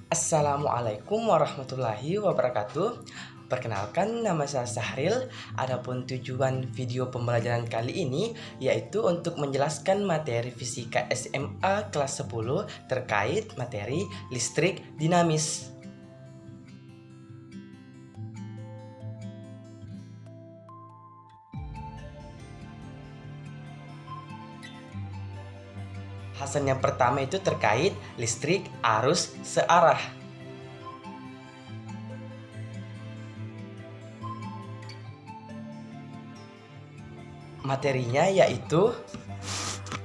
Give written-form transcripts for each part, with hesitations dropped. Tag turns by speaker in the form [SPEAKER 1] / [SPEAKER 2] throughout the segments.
[SPEAKER 1] Assalamualaikum warahmatullahi wabarakatuh. Perkenalkan, nama saya Sahril. Adapun tujuan video pembelajaran kali ini yaitu untuk menjelaskan materi fisika SMA kelas 10 terkait materi listrik dinamis. Bahasan yang pertama itu terkait listrik arus searah. Materinya yaitu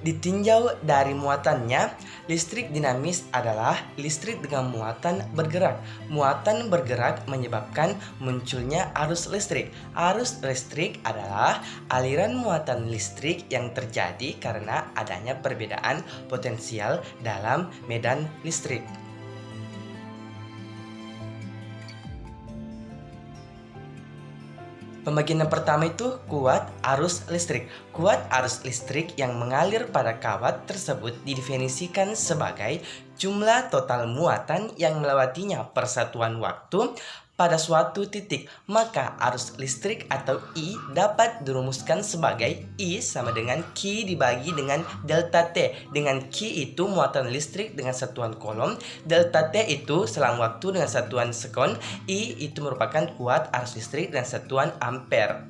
[SPEAKER 1] ditinjau dari muatannya, listrik dinamis adalah listrik dengan muatan bergerak. Muatan bergerak menyebabkan munculnya arus listrik. Arus listrik adalah aliran muatan listrik yang terjadi karena adanya perbedaan potensial dalam medan listrik. Pembagian yang pertama itu kuat arus listrik. Kuat arus listrik yang mengalir pada kawat tersebut didefinisikan sebagai jumlah total muatan yang melewatinya per satuan waktu pada suatu titik. Maka arus listrik atau I dapat dirumuskan sebagai I sama dengan Q dibagi dengan delta T. Dengan Q itu muatan listrik dengan satuan kolom, delta T itu selang waktu dengan satuan sekon, I itu merupakan kuat arus listrik dengan satuan ampere.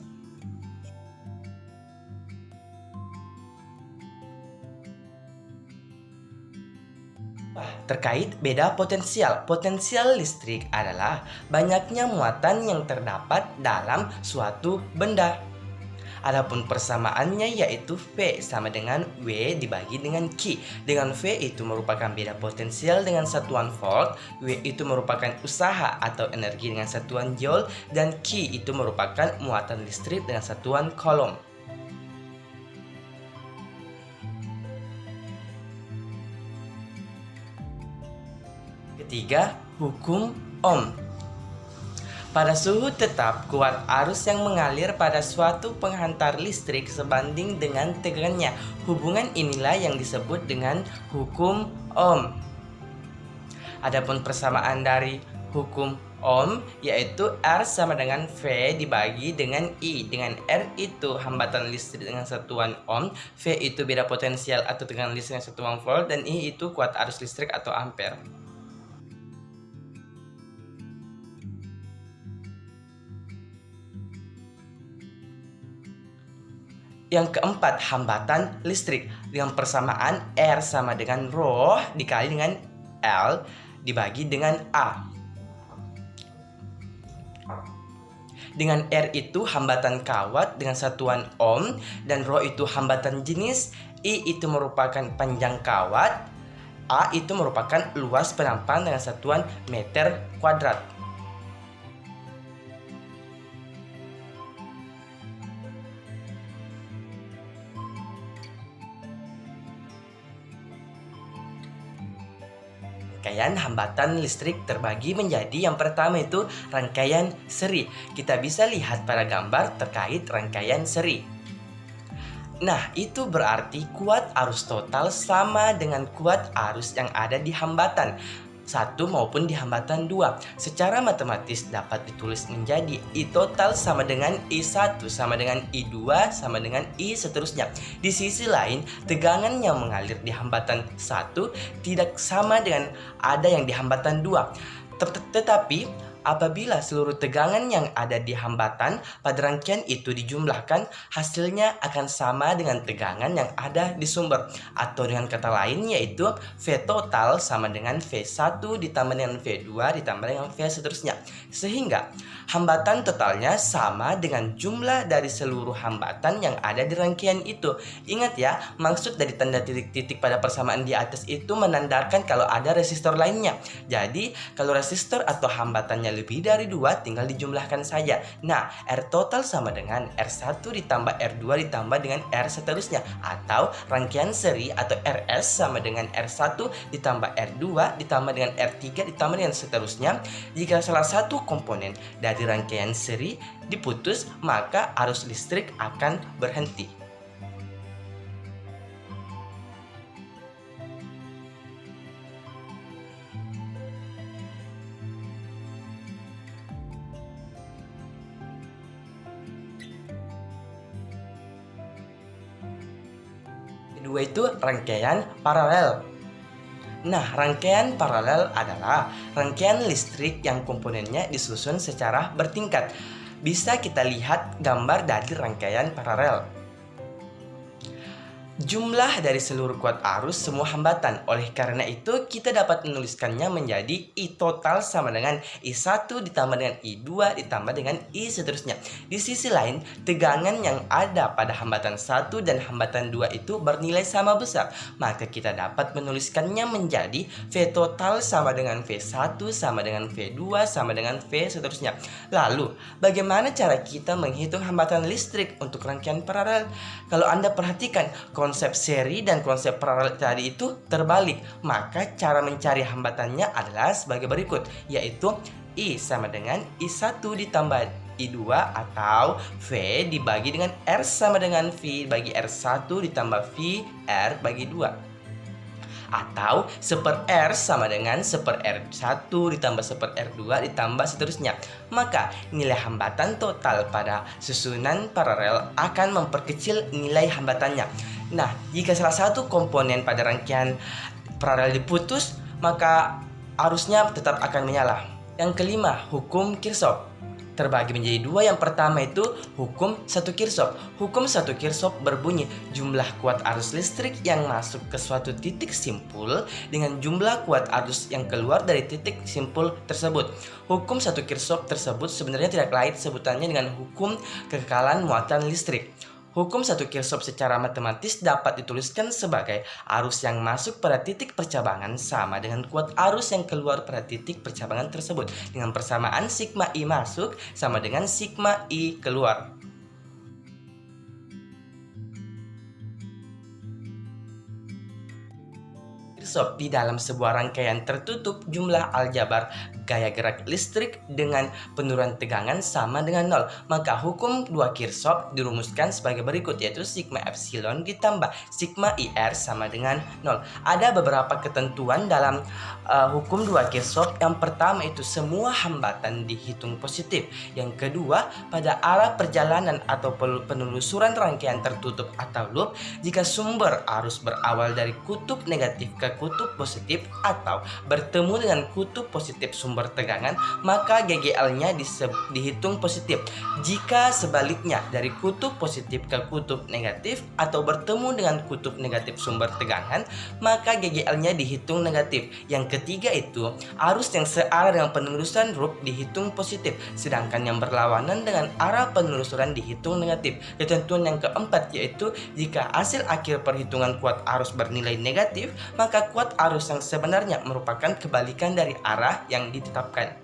[SPEAKER 1] Terkait beda potensial. Potensial listrik adalah banyaknya muatan yang terdapat dalam suatu benda. Adapun persamaannya yaitu V sama dengan W dibagi dengan Q. Dengan V itu merupakan beda potensial dengan satuan volt, W itu merupakan usaha atau energi dengan satuan joule, dan Q itu merupakan muatan listrik dengan satuan coulomb. Ketiga, hukum Ohm. Pada suhu tetap, kuat arus yang mengalir pada suatu penghantar listrik sebanding dengan tegangannya. Hubungan inilah yang disebut dengan hukum Ohm. Adapun persamaan dari hukum Ohm yaitu R sama dengan V dibagi dengan I. Dengan R itu hambatan listrik dengan satuan Ohm, V itu beda potensial atau tegangan listrik dengan satuan volt, dan I itu kuat arus listrik atau ampere. Yang keempat, hambatan listrik dengan persamaan R sama dengan rho dikali dengan L dibagi dengan A. Dengan R itu hambatan kawat dengan satuan ohm, dan rho itu hambatan jenis, I itu merupakan panjang kawat, A itu merupakan luas penampang dengan satuan meter kuadrat. Rangkaian hambatan listrik terbagi menjadi yang pertama itu rangkaian seri. Kita bisa lihat pada gambar terkait rangkaian seri. Nah, itu berarti kuat arus total sama dengan kuat arus yang ada di hambatan 1 maupun di hambatan 2. Secara matematis dapat ditulis menjadi I total sama dengan I1 sama dengan I2 sama dengan I seterusnya. Di sisi lain, tegangan yang mengalir di hambatan 1 tidak sama dengan ada yang di hambatan 2. Tetapi apabila seluruh tegangan yang ada di hambatan pada rangkaian itu dijumlahkan, hasilnya akan sama dengan tegangan yang ada di sumber. Atau dengan kata lain yaitu V total sama dengan V1 ditambah dengan V2 ditambah dengan V seterusnya. Sehingga hambatan totalnya sama dengan jumlah dari seluruh hambatan yang ada di rangkaian itu. Ingat ya, maksud dari tanda titik-titik pada persamaan di atas itu menandakan kalau ada resistor lainnya. Jadi kalau resistor atau hambatannya lebih dari 2 tinggal dijumlahkan saja. Nah, R total sama dengan R1 ditambah R2 ditambah dengan R seterusnya. Atau rangkaian seri atau RS sama dengan R1 ditambah R2 ditambah dengan R3 ditambah dengan seterusnya. Jika salah satu komponen dari rangkaian seri diputus, maka arus listrik akan berhenti. Kedua itu rangkaian paralel. Nah, rangkaian paralel adalah rangkaian listrik yang komponennya disusun secara bertingkat. Bisa kita lihat gambar dari rangkaian paralel. Jumlah dari seluruh kuat arus semua hambatan. Oleh karena itu, kita dapat menuliskannya menjadi I total sama dengan I1 ditambah dengan I2 ditambah dengan I seterusnya. Di sisi lain, tegangan yang ada pada hambatan 1 dan hambatan 2 itu bernilai sama besar. Maka kita dapat menuliskannya menjadi V total sama dengan V1 sama dengan V2 sama dengan V seterusnya. Lalu, bagaimana cara kita menghitung hambatan listrik untuk rangkaian paralel? Kalau Anda perhatikan, konsep seri dan konsep paralel tadi itu terbalik. Maka cara mencari hambatannya adalah sebagai berikut, yaitu I sama dengan I1 ditambah I2 atau V dibagi dengan R sama dengan V bagi R1 ditambah V R bagi 2. Atau 1/R sama dengan 1/R1 ditambah 1/R2 ditambah seterusnya. Maka nilai hambatan total pada susunan paralel akan memperkecil nilai hambatannya. Nah, jika salah satu komponen pada rangkaian paralel diputus, maka arusnya tetap akan menyala. Yang kelima, hukum Kirchhoff terbagi menjadi dua. Yang pertama itu hukum 1 Kirchhoff. Hukum 1 Kirchhoff berbunyi jumlah kuat arus listrik yang masuk ke suatu titik simpul dengan jumlah kuat arus yang keluar dari titik simpul tersebut. Hukum 1 Kirchhoff tersebut sebenarnya tidak lain sebutannya dengan hukum kekekalan muatan listrik. Hukum 1 Kirchhoff secara matematis dapat dituliskan sebagai arus yang masuk pada titik percabangan sama dengan kuat arus yang keluar pada titik percabangan tersebut, dengan persamaan sigma I masuk sama dengan sigma I keluar. Kirchhoff di dalam sebuah rangkaian tertutup, jumlah aljabar gaya gerak listrik dengan penurunan tegangan sama dengan 0. Maka hukum 2 Kirchhoff dirumuskan sebagai berikut, yaitu sigma epsilon ditambah sigma IR sama dengan 0. Ada beberapa ketentuan dalam hukum 2 Kirchhoff. Yang pertama itu semua hambatan dihitung positif. Yang kedua, pada arah perjalanan atau penelusuran rangkaian tertutup atau loop, jika sumber arus berawal dari kutub negatif ke kutub positif atau bertemu dengan kutub positif sumber tegangan, maka GGL-nya dihitung positif. Jika sebaliknya dari kutub positif ke kutub negatif atau bertemu dengan kutub negatif sumber tegangan, maka GGL-nya dihitung negatif. Yang ketiga itu arus yang searah dengan penelusuran loop dihitung positif, sedangkan yang berlawanan dengan arah penelusuran dihitung negatif. Ketentuan yang keempat yaitu jika hasil akhir perhitungan kuat arus bernilai negatif, maka kuat arus yang sebenarnya merupakan kebalikan dari arah yang ditetapkan.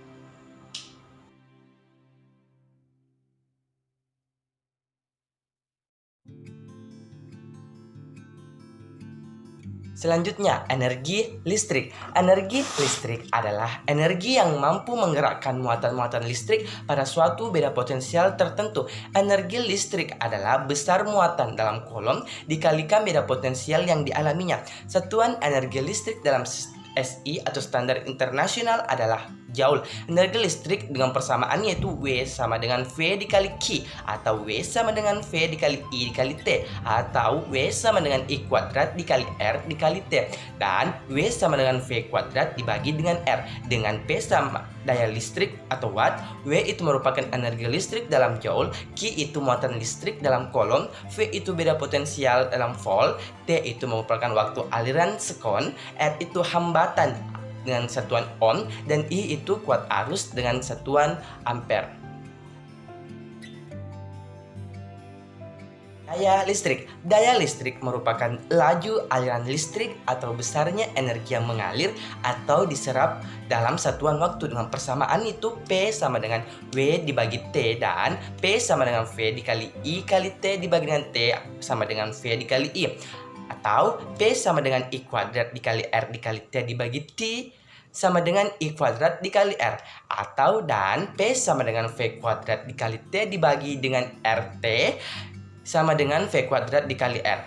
[SPEAKER 1] Selanjutnya, energi listrik. Energi listrik adalah energi yang mampu menggerakkan muatan-muatan listrik pada suatu beda potensial tertentu. Energi listrik adalah besar muatan dalam kolom dikalikan beda potensial yang dialaminya. Satuan energi listrik dalam SI atau standar internasional adalah Joule. Energi listrik dengan persamaan yaitu W sama dengan V dikali Q, atau W sama dengan V dikali I dikali T, atau W sama dengan I kuadrat dikali R dikali T, dan W sama dengan V kuadrat dibagi dengan R, dengan P sama daya listrik atau watt. W itu merupakan energi listrik dalam Joule, Q itu muatan listrik dalam kolom, V itu beda potensial dalam volt, T itu merupakan waktu aliran sekon, R itu hambatan dengan satuan ohm, dan I itu kuat arus dengan satuan ampere. Daya listrik. Daya listrik merupakan laju aliran listrik atau besarnya energi yang mengalir atau diserap dalam satuan waktu, dengan persamaan itu P sama dengan W dibagi T, dan P sama dengan V dikali I kali T dibagi dengan T sama dengan V dikali I, atau P sama dengan I kuadrat dikali R dikali T dibagi T sama dengan I kuadrat dikali R, atau dan P sama dengan V kuadrat dikali T dibagi dengan RT sama dengan V kuadrat dikali R.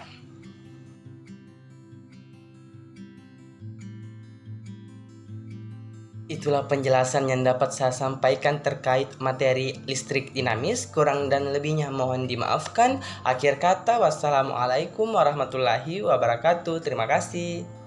[SPEAKER 1] Itulah penjelasan yang dapat saya sampaikan terkait materi listrik dinamis. Kurang dan lebihnya mohon dimaafkan. Akhir kata, wassalamualaikum warahmatullahi wabarakatuh. Terima kasih.